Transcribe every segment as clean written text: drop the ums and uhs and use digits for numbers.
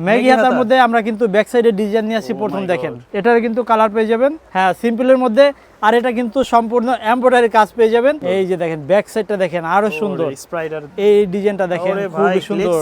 Maggi হাতার মধ্যে আমরা কিন্তু ব্যাক সাইডে ডিজাইন নিয়ে আসি প্রথম দেখেন। এটার কিন্তু কালার পেয়ে যাবেন, হ্যাঁ সিম্পলের মধ্যে, আর এটা কিন্তু সম্পূর্ণ এমব্রয়ডারি কাজ পেয়ে যাবেন। এই যে দেখেন ব্যাক সাইডটা দেখেন আরো সুন্দর, এই ডিজাইনটা দেখেন খুবই সুন্দর।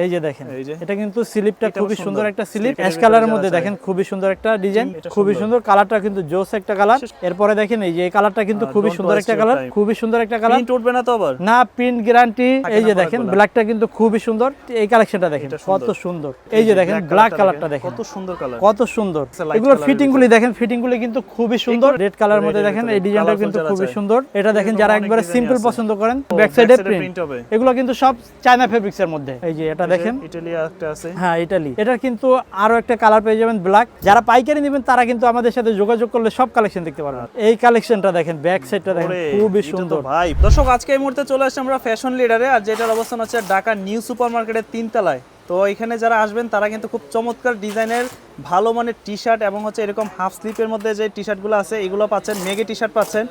এই যে দেখেন এটা কিন্তু স্লিপটা খুবই সুন্দর একটা স্লিপ, অ্যাশ কালারের মধ্যে দেখেন খুবই সুন্দর একটা ডিজাইন, খুবই সুন্দর কালারটা কিন্তু জোস একটা কালার। এরপরে দেখেন এই যে এই কালারটা কিন্তু খুবই সুন্দর একটা কালার, খুবই সুন্দর একটা কালার, প্রিন্ট উঠবে না তো আবার? না প্রিন্ট গ্যারান্টি। এই যে দেখেন ব্ল্যাকটা কিন্তু খুবই সুন্দর, এই কালেকশনটা দেখেন কত সুন্দর। এই যে দেখেন ব্ল্যাক কালারটা দেখেন কত সুন্দর কালার, কত সুন্দর। এগুলোর ফিটিং গুলি দেখেন, ফিটিং গুলি কিন্তু খুবই সুন্দর। রেড কালারের মধ্যে দেখেন এই ডিজাইনটা কিন্তু খুবই সুন্দর। এটা দেখেন যারা একবারে সিম্পল পছন্দ করেন, ব্যাক সাইডে প্রিন্ট হবে। এগুলো কিন্তু সব চায়না ফেব্রিক্স এর মধ্যে। এই যে এটা দেখেন ইটালিয়া একটা আছে, হ্যাঁ ইটালি। এটার কিন্তু আরো একটা কালার পেয়ে যাবেন ব্ল্যাক। যারা পাইকারি নেবেন তারা কিন্তু আমাদের সাথে যোগাযোগ করলে সব কালেকশন দেখতে পারবেন। এই কালেকশনটা দেখেন, ব্যাক সাইডটা দেখেন খুবই সুন্দর ভাই। দর্শক আজকে এই মুহূর্তে চলে আসছে আমরা ফ্যাশন লিডারে, আর যেটার অবস্থান হচ্ছে ঢাকা নিউ সুপার মার্কেটের 3 তলায়। তো এখানে যারা আসবেন তারা কিন্তু খুব চমৎকার ডিজাইনের ভালো মানের টি শার্ট এবং হচ্ছে এরকম হাফ স্লিপের মধ্যে যে টি শার্টগুলো আছে এগুলো পাচ্ছেন, মেগে টি শার্ট পাচ্ছেন,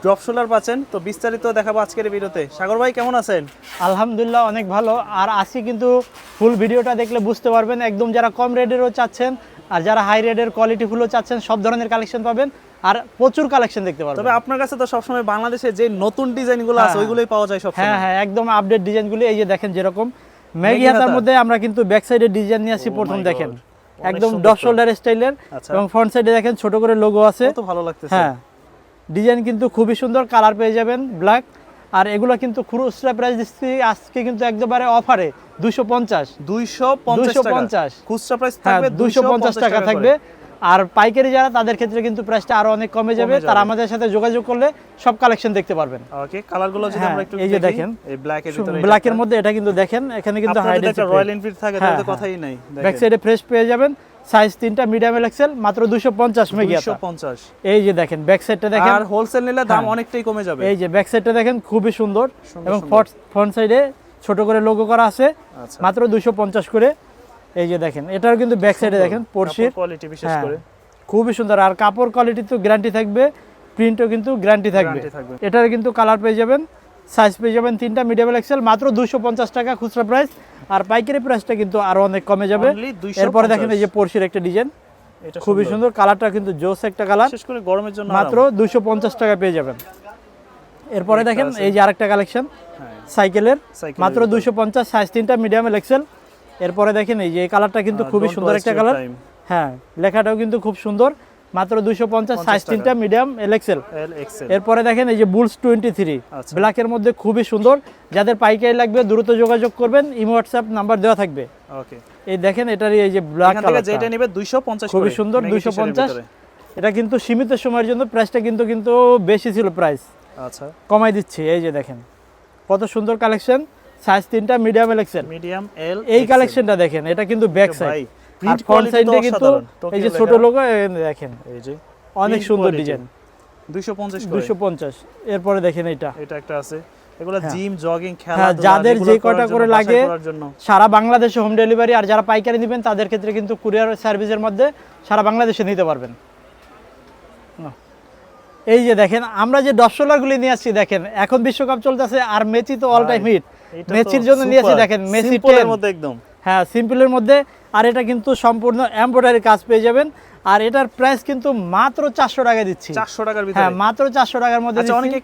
ড্রপ শোল্ডার পাচ্ছেন। তো বিস্তারিত দেখাবো আজকের ভিডিওতে। সাগর ভাই কেমন আছেন? আলহামদুলিল্লাহ অনেক ভালো। আর আজকে কিন্তু ফুল ভিডিওটা দেখলে বুঝতে পারবেন একদম যারা কম রেটেরও চাচ্ছেন আর যারা হাই রেটের কোয়ালিটি ফুলও চাচ্ছেন সব ধরনের কালেকশন পাবেন, আর প্রচুর কালেকশন দেখতে পারবেন। তবে আপনার কাছে তো সবসময় বাংলাদেশে যে নতুন ডিজাইনগুলো আছে ওইগুলোই পাওয়া যায় সব। হ্যাঁ হ্যাঁ একদম আপডেট ডিজাইনগুলো। এই যে দেখেন যেরকম ম্যাগি হাতার মধ্যে আমরা কিন্তু ব্যাক সাইডে ডিজাইন নিয়ে আসি প্রথম দেখেন, একদম ডপ শোল্ডার স্টাইলের, এবং ফ্রন্ট সাইডে দেখেন ছোট করে লোগো আছে, কত ভালো লাগতেছে। হ্যাঁ ডিজাইন কিন্তু খুবই সুন্দর, কালার পেয়ে যাবেন ব্ল্যাক। আর এগুলো কিন্তু খুচরা প্রাইস দিচ্ছি আজকে কিন্তু একবারে অফারে 250 খুচরা প্রাইস থাকবে, থাকবে 250 টাকা থাকবে। আর পাইকারি যারা তাদের ক্ষেত্রে কিন্তু প্রাইসটা আরো অনেক কমে যাবে, তারা আমাদের সাথে যোগাযোগ করলে সব কালেকশন দেখতে পারবেন। ওকে, কালারগুলো যদি আমরা একটু এই যে দেখেন এই ব্ল্যাক এর ভিতরে, ব্ল্যাক এর মধ্যে এটা কিন্তু দেখেন এখানে কিন্তু হাইড আছে, রয়্যাল এনফিল্ড থাকে তাহলে কথাই নাই। ব্যাক সাইডে ফ্রেশ পেয়ে যাবেন, সাইজ 3টা মিডিয়াম এক্সেল, মাত্র 250 মেগি। 250। এই যে দেখেন ব্যাক সাইডটা দেখেন, আর হোলসেল নিলে দাম অনেকটাই কমে যাবে। এই যে ব্যাক সাইডটা দেখেন খুবই সুন্দর, এবং ফ্রন্ট সাইডে ছোট করে লোগো করা আছে, মাত্র 250 করে। এই যে দেখেন এটার কিন্তু ব্যাক সাইডে দেখেন পরশির কোয়ালিটি বিশেষ করে খুবই সুন্দর। আর কাপড় কোয়ালিটি তো গ্যারান্টি থাকবে, প্রিন্টও কিন্তু গ্যারান্টি থাকবে। এটার কিন্তু কালার পেয়ে যাবেন, সাইজ পেয়ে যাবেন 3টা মিডিয়াম এক্সেল, মাত্র 250 টাকা খুচরা প্রাইস। আর পাইকারি প্রাইসটা কিন্তু আরো অনেক কমে যাবে। এরপরে দেখেন এই যে পরশির একটা ডিজাইন, খুবই সুন্দর, কালারটা কিন্তু জোস একটা কালার, বিশেষ করে গরমের জন্য মাত্র 250 টাকা পেয়ে যাবেন। এরপরে দেখেন এই যে আরেকটা কালেকশন সাইকেলের, মাত্র 250, সাইজ 3টা মিডিয়াম এক্সেল। এরপরে দেখেন এই যে এই কালারটা কিন্তু খুবই সুন্দর একটা কালার, হ্যাঁ লেখাটাও কিন্তু খুব সুন্দর, মাত্র 250, সাইজ 3টা মিডিয়াম এল এক্সেল। এরপরে দেখেন এই যে বুলস 23 ব্ল্যাকের মধ্যে খুবই সুন্দর। যাদের পাইকারি লাগবে দ্রুত যোগাযোগ করবেন, ইমো হোয়াটসঅ্যাপ নাম্বার দেওয়া থাকবে। ওকে, এই দেখেন এটারই এই যে ব্ল্যাক কালার, যেটা নেবে 250 খুবই সুন্দর, 250। এটা কিন্তু সীমিত সময়ের জন্য, প্রাইসটা কিন্তু বেশি ছিল প্রাইস, আচ্ছা কমাই দিচ্ছি। এই যে দেখেন কত সুন্দর কালেকশন, সাইজ 3টা মিডিয়াম এল এক্সেল, মিডিয়াম এল। এই কালেকশনটা দেখেন, এটা কিন্তু ব্যাক সাইড, আর ফ্রন্ট সাইডে কিন্তু এই যে ছোট লোগো দেখেন, এই যে অনেক সুন্দর ডিজাইন, 250। এরপরে দেখেন এটা একটা আছে, এগুলো জিম জগিং খেলা যাদের যে কয়টা করে লাগে সারা বাংলাদেশে হোম ডেলিভারি। আর যারা পাইকারি নেবেন তাদের ক্ষেত্রে কিন্তু কুরিয়ার সার্ভিসের মধ্যে সারা বাংলাদেশে নিতে পারবেন। এই যে দেখেন আমরা যে ডপশোলারগুলি নিয়ে আসছি, দেখেন এখন বিশ্বকাপ চলতেছে আর মেসি তো অল টাইম হিট, মেসির জন্য নিয়ে আসছি। দেখেন মেসি সিম্পলের মধ্যে একদম, হ্যাঁ সিম্পলের মধ্যে। আর এটা কিন্তু সম্পূর্ণ এমব্রয়ডারি কাজ পেয়ে যাবেন। আর এটার প্রাইস কিন্তু মাত্র 400 টাকা দিচ্ছি, 400 টাকার ভিতরে, হ্যাঁ মাত্র 400 টাকার মধ্যে। আচ্ছা, অনেকে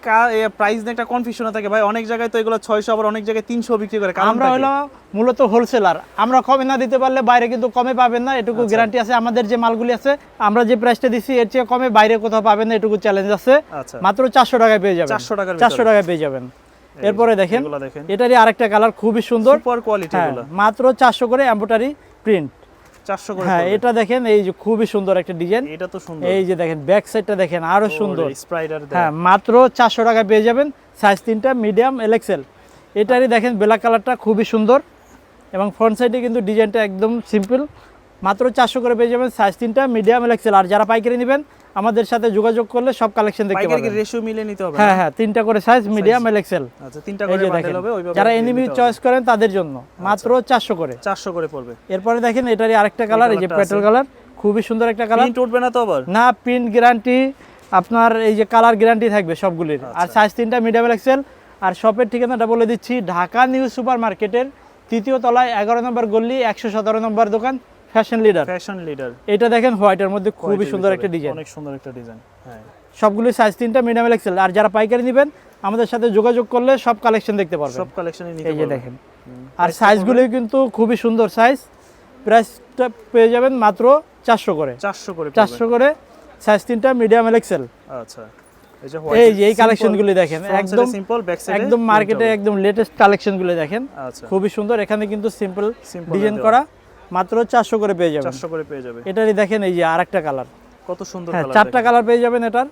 প্রাইস নিয়ে একটা কনফিউশন থাকে ভাই, অনেক জায়গায় তো এগুলো 600, আবার অনেক জায়গায় 300 বিক্রি করে। আমরা হলো মূলত হোলসেলার, আমরা কমে না দিতে পারলে বাইরে কিন্তু কমে পাবেন না, এটুকু গ্যারান্টি আছে। আমাদের যে মালগুলি আছে আমরা যে প্রাইসটা দিচ্ছি এর চেয়ে কমে বাইরে কোথাও পাবেন না, এটুকু চ্যালেঞ্জ আছে। মাত্র 400 টাকায় পেয়ে যাবেন, 400 টাকায় পেয়ে যাবেন। এরপরে দেখেন এটারই আরেকটা কালার খুবই সুন্দর, সুপার কোয়ালিটি, এগুলো মাত্র 400 করে এমব্রয়ডারি প্রিন্ট, 400 করে। হ্যাঁ এটা দেখেন এই যে খুবই সুন্দর একটা ডিজাইন, এটা তো সুন্দর। এই যে দেখেন ব্যাক সাইডটা দেখেন আরো সুন্দর, স্পাইডার, হ্যাঁ মাত্র 400 টাকায় পেয়ে যাবেন, সাইজ 3টা মিডিয়াম এল এক্সেল। এটারই দেখেন ব্ল্যাক কালারটা খুবই সুন্দর, এবং ফ্রন্ট সাইডে কিন্তু ডিজাইনটা একদম সিম্পল, মাত্র 400 করে পেয়ে যাবেন, সাইজ 3টা মিডিয়াম এল এক্সেল। আর যারা পাইকারি নেবেন আমাদের সাথে যোগাযোগ করলে সব কালেকশন দেখতে পাবেন। পাইকারি রেশিও মিলে নিতে হবে, হ্যাঁ 3টা করে সাইজ মিডিয়াম এল এক্সেল। আচ্ছা 3টা করে বান্ডেল হবে, ওইভাবে যারা এনিমি চয়েস করেন তাদের জন্য মাত্র 400 করে পড়বে। এরপরে দেখেন এটারই আরেকটা কালার, এই যে পেট্রোল কালার, খুবই সুন্দর একটা কালার, প্রিন্ট উঠবে না তো আবার? না প্রিন্ট গ্যারান্টি, আপনার এই যে কালার গ্যারান্টি থাকবে সবগুলির। আর সাইজ 3টা মিডিয়াম এক্সেল। আর শপের ঠিকানাটা বলে দিচ্ছি, ঢাকা নিউ সুপার মার্কেটের তৃতীয় তলায় 11 নম্বর গলি 117 নম্বর দোকান ফ্যাশন লিডার। ফ্যাশন লিডার, এটা দেখেন হোয়াইটের মধ্যে খুবই সুন্দর একটা ডিজাইন, অনেক সুন্দর একটা ডিজাইন। হ্যাঁ, সবগুলো সাইজ 3টা, মিডিয়াম এক্সেল। আর যারা পাইকারি নেবেন আমাদের সাথে যোগাযোগ করলে সব কালেকশন দেখতে পারবেন, সব কালেকশনই নিতে এই যে পারবেন। দেখেন। আর সাইজগুলো কিন্তু খুবই সুন্দর সাইজ। প্রাইসটা পেয়ে যাবেন মাত্র 400 করে, 400 করে 400 করে সাইজ 3টা, মিডিয়াম এক্সেল। আচ্ছা, এই যে এই কালেকশনগুলো দেখেন, একদম সিম্পল, ব্যাক সাইডে একদম মার্কেটে একদম লেটেস্ট কালেকশনগুলো দেখেন, আচ্ছা, খুবই সুন্দর। এখানে কিন্তু সিম্পল ডিজাইন করা, মাত্র 400 করে পেয়ে যাবেন। 400 করে পেয়ে যাবে। এটারই দেখেন এই যে আরেকটা কালার, কত সুন্দর হ্যাঁ কালার, 4টা কালার পেয়ে যাবেন এটার।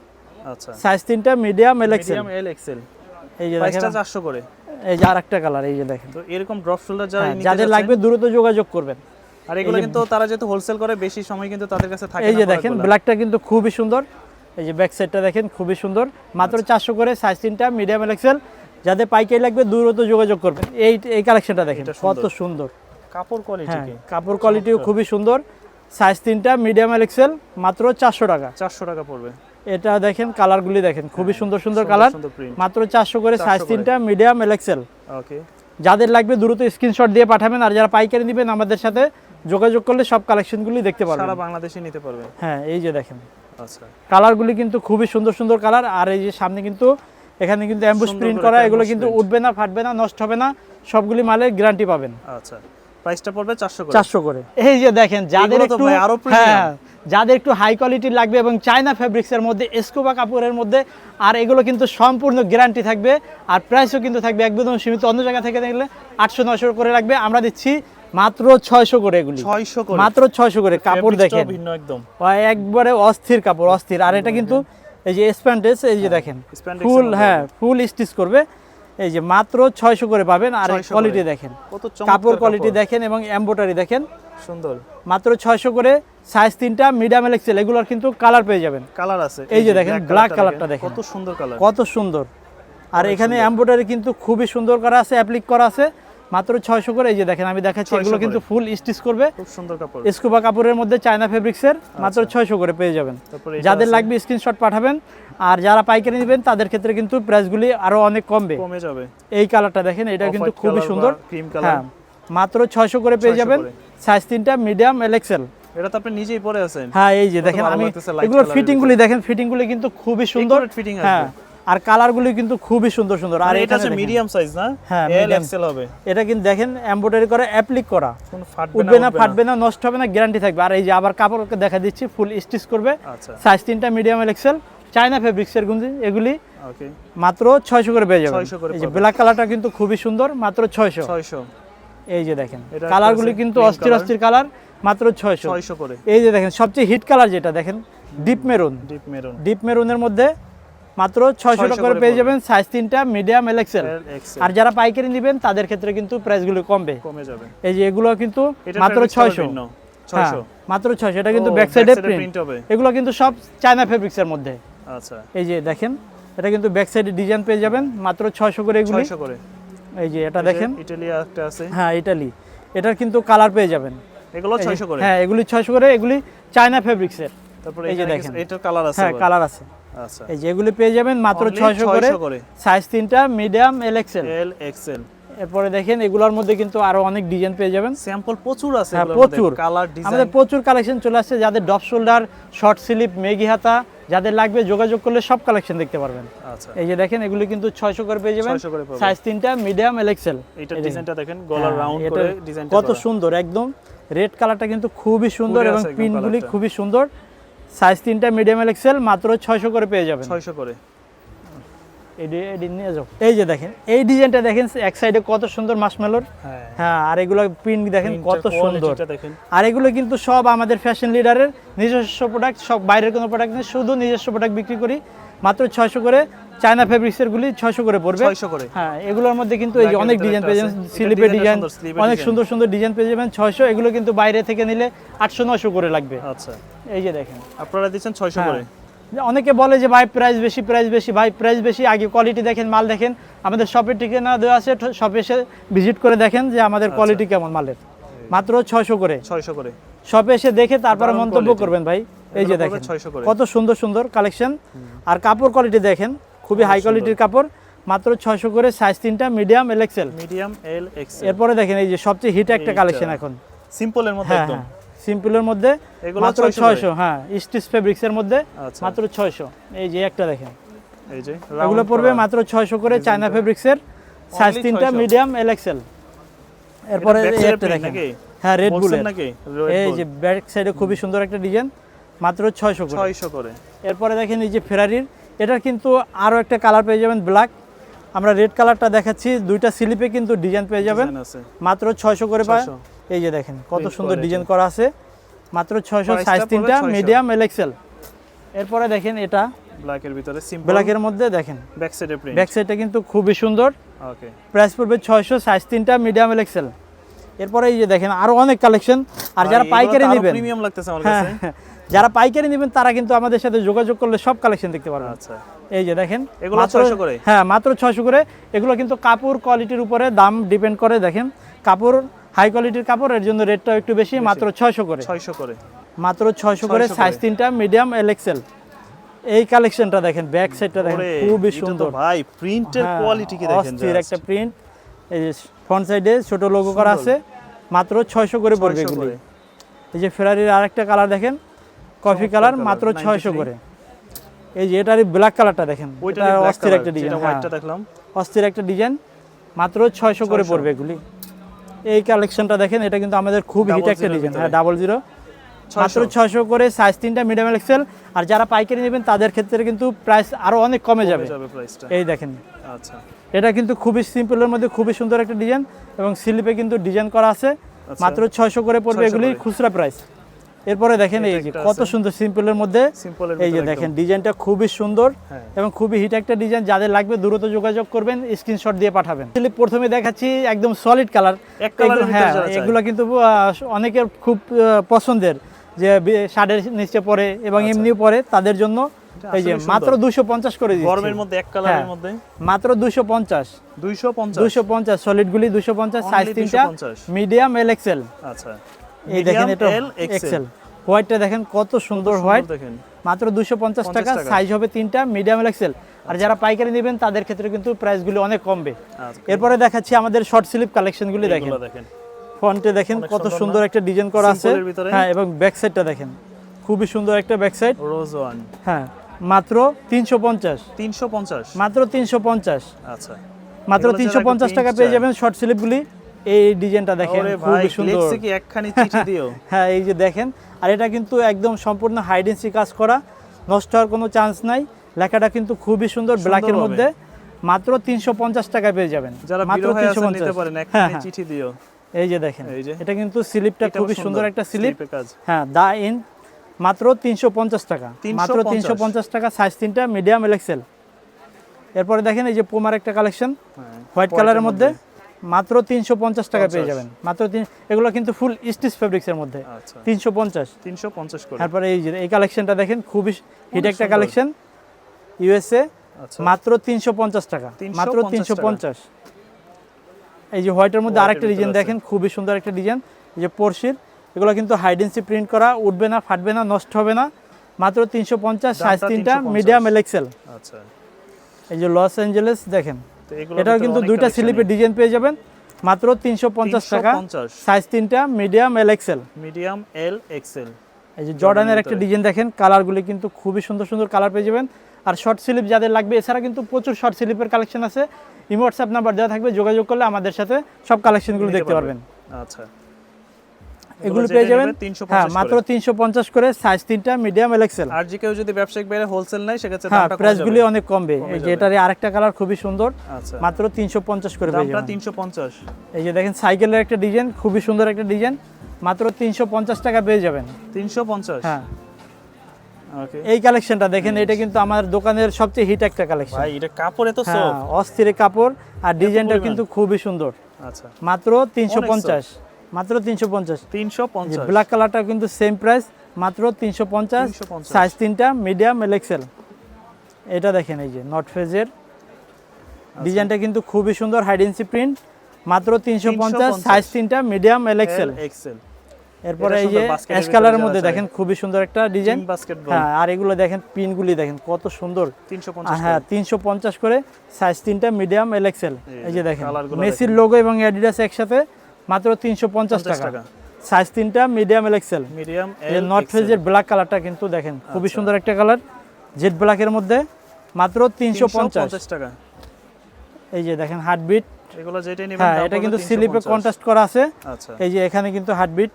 আচ্ছা, সাইজ 3টা, medium Excel. Medium L XL, এই যে দেখেন, প্রাইসটা 400 করে। এই যে আরেকটা কালার, এই যে দেখেন। তো এরকম ড্রপ শোল্ডার যারা হ্যাঁ, নিতে যাদের যাচ্ছেন, লাগবে দ্রুত যোগাযোগ করবেন। আর এগুলো কিন্তু তারা যেহেতু হোলসেল করে, বেশি সময় কিন্তু তাদের কাছে থাকে না। এই যে দেখেন ব্ল্যাকটা কিন্তু খুবই সুন্দর, এই যে ব্যাক সাইডটা দেখেন খুবই সুন্দর, মাত্র 400 করে সাইজ 3টা, মিডিয়াম এক্সেল। যাদের পাইকারি লাগবে দ্রুত যোগাযোগ করবেন। এই কালেকশনটা দেখেন কত সুন্দর, কাপড় কোয়ালিটি হ্যাঁ কি, কাপড় কোয়ালিটিও খুবই সুন্দর। সাইজ 3টা, মিডিয়াম এক্সেল, মাত্র 400 টাকা। 400 টাকা পড়বে। এটা দেখেন কালারগুলি দেখেন, খুবই সুন্দর সুন্দর কালার, সুন্দর প্রিন্ট, মাত্র 400 করে সাইজ 3টা, মিডিয়াম এক্সেল। ওকে। যাদের লাগবে দ্রুত স্ক্রিনশট দিয়ে পাঠাবেন। আর যারা পাইকারি নেবেন আমাদের সাথে যোগাযোগ করলে সব কালেকশনগুলি দেখতে পারবেন, সারা বাংলাদেশে নিতে পারবে। হ্যাঁ এই যে দেখেন আচ্ছা, কালারগুলি কিন্তু খুবই সুন্দর সুন্দর কালার। আর এই যে সামনে কিন্তু এখানে কিন্তু অ্যাম্বুশ প্রিন্ট করা, এগুলো কিন্তু উঠবে না, ফাটবে না, নষ্ট হবে না, সবগুলি মালের গ্যারান্টি পাবেন। আচ্ছা, প্রাইসটা পড়বে 400 করে। 400 করে। এই যে দেখেন যাদের এগুলো তো একটু ভাই আরো premium। হ্যাঁ যাদের একটু হাই কোয়ালিটির লাগবে এবং চায়না ফেব্রিক্সের মধ্যে, স্কুবা কাপড়ের মধ্যে, আর এগুলো কিন্তু সম্পূর্ণ গ্যারান্টি থাকবে। আর প্রাইসও কিন্তু থাকবে একদম সীমিত, অন্য জায়গা থেকে দেখলে 800-900 করে লাগবে, আমরা দিচ্ছি মাত্র 600 করে। এগুলি 600 করে, মাত্র 600 করে। কাপড় দেখেন ভিন্ন একদম, একবারে অস্থির কাপড়, অস্থির। আর এটা কিন্তু এই যে স্প্যান্ডেক্স, এই যে দেখেন Spandex ফুল, এর হ্যাঁ ফুল স্টিচ করবে। এই যে মাত্র 600 করে পাবেন। আর 600 কোয়ালিটি করে। দেখেন, কত চমৎকার কাপড় কোয়ালিটি দেখেন এবং এমব্রয়ডারি দেখেন, সুন্দর। মাত্র 600 করে সাইজ 3টা, মিডিয়াম এক্সেল। এগুলোর কিন্তু কালার পেয়ে যাবেন, কালার আছে, এই যে দেখেন ব্ল্যাক কালারটা দেখেন, কত সুন্দর কালার, কত সুন্দর। আর এখানে এমব্রয়ডারি কিন্তু খুবই সুন্দর করা আছে, অ্যাপ্লিক করা আছে, মাত্র 600 করে। এই যে দেখেন আমি দেখাচ্ছি, এগুলো কিন্তু ফুল স্টিচ করবে, খুব সুন্দর কাপড়, স্কুবা কাপড়ের মধ্যে চায়না ফেব্রিক্সের, মাত্র 600 করে পেয়ে যাবেন। তারপরে যাদের লাগবে স্ক্রিনশট পাঠাবেন। আর যারা পাইকারি নেবেন তাদের ক্ষেত্রে কিন্তু প্রাইসগুলি আরো অনেক কমবে। কমে যাবে। এই কালারটা দেখেন, এটা কিন্তু Off-white খুবই color সুন্দর, বা cream color। হ্যাঁ মাত্র 600 করে পেয়ে 600 যাবেন। করে। সাইজ 3টা, মিডিয়াম এক্সেল। এটা তো আপনি নিজেই পরে আছেন। হ্যাঁ এই যে কত দেখেন ভালো আমি লাগতেছে light এগুলোর color-এর ফিটিংগুলি দেখেন, ফিটিংগুলি কিন্তু খুবই সুন্দর, Accurate fitting আসবে। হ্যাঁ আর কালারগুলি কিন্তু খুবই সুন্দর সুন্দর। আর আর এটা এটা হচ্ছে মিডিয়াম সাইজ না, হ্যাঁ, এল medium। এক্সেল হবে। এটা কিন্তু দেখেন এমব্রয়ডারি করা, অ্যাপ্লিক করা, কোনো ফাটবে উঠবে না, উঠবে ফাটবে না, নষ্ট হবে না, গ্যারান্টি থাকবে। আর এই যে আবার কাপড়কে দেখা দিচ্ছি, ফুল স্টিচ করবে, আচ্ছা, সাইজ 3টা, মিডিয়াম এক্সেল, চায়না ফেব্রিক্সের গুঞ্জি। এগুলি ওকে, মাত্র 600 করে পেয়ে যাবেন। 600 করে এই যে পাবেন। ব্ল্যাক কালারটা কিন্তু খুবই সুন্দর, মাত্র 600। 600, এই যে দেখেন এটা কালারগুলি আছে কিন্তু green অস্থির color। অস্থির কালার, মাত্র 600। 600 করে। এই যে দেখেন সবচেয়ে হিট কালার যেটা দেখেন, deep maroon, deep maroon, deep মেরুনের মধ্যে মাত্র 600 টাকা করে করে পেয়ে পড়বে। যাবেন। সাইজ 3টা, মিডিয়াম এক্সেল। এল এক্সেল, আর যারা পাইকারি নেবেন তাদের ক্ষেত্রে কিন্তু প্রাইসগুলো কমবে। কমে যাবে। এই যে এগুলো কিন্তু এটা মাত্র fabrics 600, ভিন্ন, হ্যাঁ 600, মাত্র 600। এটা কিন্তু ও, ব্যাক back সাইডে side এ প্রিন্ট, print হবে। এগুলো কিন্তু সব চায়না ফেব্রিক্সের মধ্যে। আচ্ছা, এই যে দেখেন এটা কিন্তু ব্যাক সাইডে ডিজাইন পেয়ে যাবেন, মাত্র 600 করে এগুলি। 600 করে। এই যে এটা দেখেন, ইটালিয়া একটা আছে, হ্যাঁ ইটালি, এটার কিন্তু কালার পেয়ে যাবেন, এগুলো 600 করে। হ্যাঁ এগুলি 600 করে, এগুলি চায়না ফেব্রিক্সের। তারপরে এই যে এখানে দেখেন, এটার কালার আছে, হ্যাঁ আবার। কালার আছে। আচ্ছা, এই যে এগুলি পেয়ে যাবেন মাত্র Only 600 করে, 600 করে। সাইজ 3টা, মিডিয়াম এক্সেল। L XL. এরপরে দেখেন এগুলোর মধ্যে কিন্তু আরো অনেক ডিজাইন পেয়ে যাবেন, স্যাম্পল প্রচুর আছে, হ্যাঁ এগুলোর মধ্যে। প্রচুর কালার, ডিজাইন, আমাদের প্রচুর কালেকশন চলে আসছে। যাদের ডপ শোল্ডার, শর্ট স্লিপ, মেগি হাতা যাদের লাগবে যোগাযোগ করলে সব কালেকশন দেখতে পারবেন। আচ্ছা, এই যে দেখেন এগুলি কিন্তু 600 করে পেয়ে যাবেন, 600 করে পাবেন। সাইজ 3টা, মিডিয়াম এক্সেল। এইটার ডিজাইনটা দেখেন, গলার রাউন্ড করে ডিজাইনটা কত সুন্দর, একদম রেড কালারটা কিন্তু খুবই সুন্দর পুরে এবং আছে একদম প্রিন্টগুলি কালারটা। খুবই সুন্দর। সাইজ 3টা, মিডিয়াম এক্সেল, মাত্র 600 করে পেয়ে যাবেন। 600 করে। এই যে দেখেন এই ডিজাইনটা দেখেন, এক সাইডে কত সুন্দর মাশমেলোর, হ্যাঁ, হ্যাঁ আর এগুলো প্রিন্ট দেখেন কত সুন্দর। কোয়ালিটিটা দেখেন। আর এগুলো কিন্তু সব আমাদের ফ্যাশন লিডারের নিজস্ব প্রোডাক্ট, সব বাইরের কোনো প্রোডাক্ট নেই, শুধু নিজস্ব প্রোডাক্ট বিক্রি করি। মাত্র 600 করে চায়না ফেব্রিক্সের গুলি 600 করে পড়বে। 600 করে। হ্যাঁ এগুলোর মধ্যে কিন্তু এই যে Black অনেক এর ডিজাইন একটা পেয়ে আছে। যাবেন, এটার স্লিপের ডিজাইনটা ডিজাইন, সুন্দর, স্লিপের অনেক ডিজাইন। সুন্দর সুন্দর ডিজাইন পেয়ে যাবেন 600। এগুলো কিন্তু বাইরে থেকে নিলে 800-900 করে লাগবে। আচ্ছা, এই যে দেখেন, আপনারা দিচ্ছেন 600 হ্যাঁ। করে। অনেকে বলে যে ভাই প্রাইস বেশি, প্রাইস বেশি, ভাই প্রাইস বেশি, আগে কোয়ালিটি দেখেন, মাল দেখেন। আমাদের শপের ঠিকানা দেওয়া আছে, শপে এসে ভিজিট করে দেখেন যে আমাদের কোয়ালিটি কেমন মালের। মাত্র 600 করে, 600 করে। শপে এসে দেখে তারপরে দারুণ মন্তব্য quality। করবেন ভাই। এই যে এগুলো পড়বে দেখেন 600 করে। কত সুন্দর সুন্দর কালেকশন। আর কাপড় কোয়ালিটি দেখেন, খুবই হাই কোয়ালিটির কাপড়, মাত্র 600 করে, সাইজ 3টা, medium L XL. Medium L XL. এরপরে দেখেন এই যে সবচেয়ে হিট একটা কালেকশন এখন, সিম্পলের মধ্যে একদম, সিম্পলের মধ্যে এগুলো মাত্র 600। হ্যাঁ, স্টিচ ফেব্রিক্সের মধ্যে আচ্ছা। মাত্র 600। এই যে একটা দেখেন, এই যে এগুলো পড়বে মাত্র 600 করে, চায়না ফেব্রিক্সের, সাইজ 3টা, মিডিয়াম এল এক্সেল। এরপরে এই একটা দেখেন, হ্যাঁ রেড বুলের, এই যে ব্যাক সাইডে খুবই সুন্দর একটা ডিজাইন, মাত্র 600 করে। 600 করে। এরপরে দেখেন এই যে ফেরারির, এটার কিন্তু আরো একটা কালার পেয়ে যাবেন ব্ল্যাক, আমরা রেড কালারটা দেখাচ্ছি, দুইটা স্লিপে কিন্তু ডিজাইন পেয়ে যাবেন, মাত্র 600 করে পায়। এই যে দেখেন কত সুন্দর ডিজাইন করা আছে, মাত্র 600, সাইজ 3টা, মিডিয়াম এল এক্সেল। এরপরে দেখেন এটা ব্ল্যাকের ভিতরে সিম্পল, ব্ল্যাকের মধ্যে দেখেন ব্যাক সাইডে প্রিন্ট, ব্যাক সাইডটা কিন্তু খুবই সুন্দর। ওকে, প্রাইস পড়বে 600, সাইজ 3টা, মিডিয়াম এল এক্সেল। এরপরে এই যে দেখেন আরো অনেক কালেকশন, আর যারা পাইকারি নেবেন, প্রিমিয়াম লাগতেছে আমার কাছে, যারা পাইকারি নেবেন তারা কিন্তু আমাদের সাথে যোগাযোগ করলে সব কালেকশন দেখতে পারবেন। আচ্ছা, এই যে দেখেন এগুলো 600 করে। হ্যাঁ, মাত্র 600 করে। এগুলো কিন্তু কাপড় কোয়ালিটির উপরে দাম ডিপেন্ড করে, দেখেন কাপড় হাই কোয়ালিটির কাপড়, এর জন্য রেটটাও একটু বেশি, মাত্র 600 করে। 600 করে, মাত্র 600 করে, সাইজ 3টা, মিডিয়াম এল এক্সেল। এই কালেকশনটা দেখেন, ব্যাক সাইডটা দেখেন খুবই সুন্দর ভাই, প্রিন্টের কোয়ালিটি কি দেখেন, অস্থির একটা প্রিন্ট। এই যে ফ্রন্ট সাইডে ছোট লোগো করা আছে, মাত্র 600 করে পড়বে এগুলো। এই যে ফেরারির আরেকটা কালার দেখেন, কফি কালার, মাত্র 600 করে। এই যে এটার ব্ল্যাক কালারটা দেখেন, এটা অস্থির একটা ডিজাইন, হোয়াইটটা দেখলাম, অস্থির একটা ডিজাইন, মাত্র 600 করে পড়বে এগুলি। এই কালেকশনটা দেখেন, এটা কিন্তু আমাদের খুব হিট একটা ডিজাইন, হ্যাঁ 00, মাত্র 600 করে, সাইজ 3টা, মিডিয়াম এল এক্সেল। আর যারা পাইকারি নেবেন তাদের ক্ষেত্রে কিন্তু প্রাইস আরো অনেক কমে যাবে প্রাইসটা। এই দেখেন, আচ্ছা, এটা কিন্তু খুবই সিম্পলের মধ্যে খুবই সুন্দর একটা ডিজাইন, এবং স্লিপে কিন্তু ডিজাইন করা আছে, মাত্র 600 করে পড়বে এগুলি, খুচরা প্রাইস। এরপরে দেখেন এই যে কত সুন্দর সিম্পলের মধ্যে, এই যে দেখেন ডিজাইনটা খুবই সুন্দর এবং খুবই হিট একটা ডিজাইন। যাদের লাগবে দ্রুত যোগাযোগ করবেন, স্ক্রিনশট দিয়ে পাঠাবেন। প্রথমে দেখাচ্ছি একদম সলিড কালার, হ্যাঁ এগুলো কিন্তু অনেকের খুব পছন্দের, যে শার্টের নিচে পরে এবং এমনিও পরে, তাদের জন্য এই যে মাত্র 250 করে দিচ্ছি, গরমের মধ্যে এক কালারের মধ্যে মাত্র 250 250 সলিডগুলি 250, সাইজ 3টা, মিডিয়াম এল এক্সেল। আচ্ছা, এই দেখেন এটা এক্সেল, হোয়াইটটা দেখেন কত সুন্দর হোয়াইট, মাত্র 250 টাকা, সাইজ হবে 3টা, মিডিয়াম এল এক্সেল। আর যারা পাইকারি নেবেন তাদের ক্ষেত্রে কিন্তু প্রাইসগুলি অনেক কমবে। এরপরে দেখাচ্ছি আমাদের শর্ট স্লিপ কালেকশনগুলি দেখেন, ফ্রন্টে দেখেন কত সুন্দর একটা ডিজাইন করা আছে, হ্যাঁ এবং ব্যাক সাইডটা দেখেন খুবই সুন্দর একটা ব্যাক সাইড, রোজ ওয়ান, হ্যাঁ মাত্র 350, মাত্র 350। আচ্ছা, মাত্র 350 টাকা পেয়ে যাবেন শর্ট স্লিপগুলি। এই ডিজাইনটা দেখেন খুবই সুন্দর, লেখছে কি একখানি চিঠি দিও, হ্যাঁ এই যে দেখেন। আর এটা কিন্তু একদম সম্পূর্ণ হাইডেন্সি কাজ করা, নষ্ট হওয়ার কোনো চান্স নাই। লেখাটা কিন্তু খুবই সুন্দর ব্ল্যাকের মধ্যে, মাত্র 350 টাকা পেয়ে যাবেন, মাত্র 350। চিঠি দিও, এই যে দেখেন এটা কিন্তু স্লিপটা খুবই সুন্দর একটা স্লিপ, হ্যাঁ দা ইন, মাত্র 350 টাকা, মাত্র 350 টাকা, সাইজ 3টা, মিডিয়াম এল এক্সেল। এরপরে দেখেন এই যে পোমার একটা কালেকশন হোয়াইট কালারের মধ্যে, মাত্র 350 টাকা পেয়ে যাবেন, মাত্র এগুলো কিন্তু ফুল স্টিচ ফেব্রিক্সের মধ্যে, 350 করে। তারপরে এই যে এই কালেকশনটা দেখেন খুবই হিট একটা কালেকশন, ইউএসএ, মাত্র 350 টাকা, মাত্র 350। এই যে হোয়াইটের মধ্যে আরেকটা ডিজাইন দেখেন খুবই সুন্দর একটা ডিজাইন, এই যে পরশির, এগুলো কিন্তু হাইডেন্সি প্রিন্ট করা, উঠবে না, ফাটবে না, নষ্ট হবে না, মাত্র 350, সাইজ 3টা, মিডিয়াম এল এক্সেল। আচ্ছা, এই যে লস অ্যাঞ্জেলেস দেখেন, এটাও কিন্তু দুইটা স্লিপের ডিজাইন পেয়ে যাবেন, মাত্র 350 টাকা, সাইজ 3টা, medium L XL, medium L XL. এই যে জর্ডানের একটা ডিজাইন দেখেন, কালারগুলি কিন্তু খুবই সুন্দর সুন্দর কালার পেয়ে যাবেন। আর শর্ট স্লিপ যাদের লাগবে, এছাড়া কিন্তু প্রচুর শর্ট স্লিপের কালেকশন আছে, ইমো হোয়াটসঅ্যাপ নাম্বার দেওয়া থাকবে, যোগাযোগ করলে আমাদের সাথে সব কালেকশনগুলো দেখতে পারবেন। আচ্ছা, এগুলো পেয়ে যাবেন হ্যাঁ মাত্র 350 করে, সাইজ 3টা, মিডিয়াম এল এক্সেল। আর যে কেউ যদি ব্যবসায়িক বাইরে হোলসেল নেয় সেক্ষেত্রে দামটা প্রাইসগুলি অনেক কমবে। এই যে এটার আরেকটা কালার খুবই সুন্দর, মাত্র 350 করে পেয়ে যাবেন, দামটা 350। এই যে দেখেন সাইকেলের একটা ডিজাইন, খুবই সুন্দর একটা ডিজাইন, মাত্র 350 টাকা পেয়ে যাবেন, 350। হ্যাঁ ওকে, এই কালেকশনটা দেখেন, এটা কিন্তু আমার দোকানের সবচেয়ে হিট একটা কালেকশন ভাই, এটা কাপড় এত সফট, অস্থির কাপড়, আর ডিজাইনটা কিন্তু খুবই সুন্দর। আচ্ছা, মাত্র 350, মাত্র 350। ব্ল্যাক কালারটা কিন্তু সেম প্রাইস, মাত্র 350, সাইজ 3টা, মিডিয়াম এল এক্সেল। এটা দেখেন এই যে নট ফেজের ডিজাইনটা কিন্তু খুবই সুন্দর, হাইডেন্সি প্রিন্ট, মাত্র 350, সাইজ 3টা, মিডিয়াম এল এক্সেল। এরপরে এটা এই যে সুন্দর, basket এর অ্যাশ ভিতরে কালারের যারা মধ্যে চায়। দেখেন খুবই সুন্দর একটা ডিজাইন। Team basketball। হ্যাঁ, আর এগুলো দেখেন পিনগুলি দেখেন কত সুন্দর। 350 হ্যাঁ 350 করে, সাইজ 3টা, মিডিয়াম, এল এক্সেল। এই যে দেখেন কালারগুলো মেসির লোগো এবং অ্যাডিডাস একসাথে মাত্র 350 টাকা। টাকা। সাইজ 3টা, মিডিয়াম, এল এক্সেল। মিডিয়াম এই নর্থ ফেজের ব্ল্যাক কালারটা কিন্তু দেখেন খুবই আচ্ছা। সুন্দর একটা কালার, জেড ব্ল্যাকের মধ্যে মাত্র 350। 350 টাকা। এই যে দেখেন হার্টবিট। এগুলো যেটাই নেবেন হ্যাঁ, দাম এটা পড়বে কিন্তু 350 স্লিপে কন্ট্রাস্ট করা আছে। আচ্ছা, এই যে এখানে কিন্তু হার্টবিট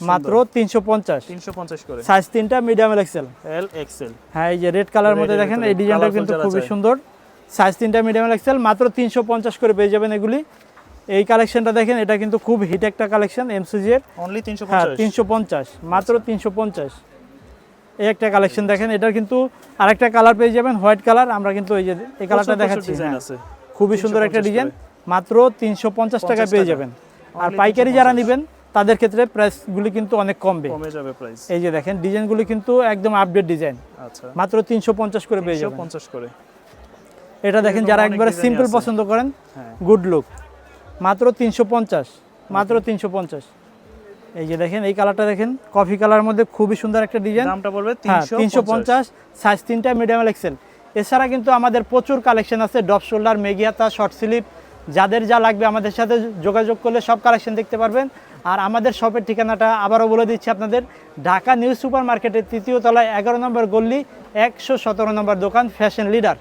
মাত্র 350। 350 করে। সাইজ 3টা, medium, L XL. L XL. হ্যাঁ, এই যে রেড কালার মধ্যে Red এর দেখেন ভিতরে এই ডিজাইনটা colourful কিন্তু যারা খুবই চায়। সুন্দর। সাইজ 3টা, মিডিয়াম, এল এক্সেল, মাত্র 350 করে পেয়ে যাবেন এগুলি। এই কালেকশনটা দেখেন, এটা কিন্তু খুব হিট একটা কালেকশন এমসিজি এর। অনলি হ্যাঁ 350। 350, মাত্র 350। এই একটা কালেকশন দেখেন, এটার কিন্তু আরেকটা কালার পেয়ে যাবেন, হোয়াইট কালার। আমরা কিন্তু এই যে এই কালারটা দেখাচ্ছি, ডিজাইন হ্যাঁ, আছে। খুবই সুন্দর একটা 350 ডিজাইন, মাত্র 350 টাকা 50 পেয়ে টাকা। যাবেন। আর Only পাইকারি 350 যারা নেবেন তাদের ক্ষেত্রে প্রাইসগুলি কিন্তু অনেক কমবে। কমে যাবে প্রাইস। এই যে দেখেন ডিজাইনগুলি কিন্তু একদম আপডেট ডিজাইন, আচ্ছা, মাত্র 350 করে পেয়ে যাবেন। 350 করে। এটা দেখেন যারা অনেক একবারে design সিম্পল আছে। পছন্দ করেন, হ্যাঁ, গুড লুক, মাত্র 350, মাত্র 350। এই যে দেখেন এই কালারটা দেখেন, কফি কালারের মধ্যে খুবই সুন্দর একটা ডিজাইন। দামটা পড়বে হ্যাঁ 350। 350, সাইজ 3টা, মিডিয়াম, এক্সেল। এছাড়া কিন্তু আমাদের প্রচুর কালেকশন আছে, ডপ শোল্ডার, মেগিয়াতা, শর্ট স্লিপ, যাদের যা লাগবে আমাদের সাথে যোগাযোগ করলে সব কালেকশন দেখতে পারবেন। আর আমাদের শপের ঠিকানাটা আবারও বলে দিচ্ছি আপনাদের, ঢাকা নিউ সুপার মার্কেটের 3য় তলায় 11 নম্বর গল্লি, 117 নম্বর দোকান, ফ্যাশন লিডার।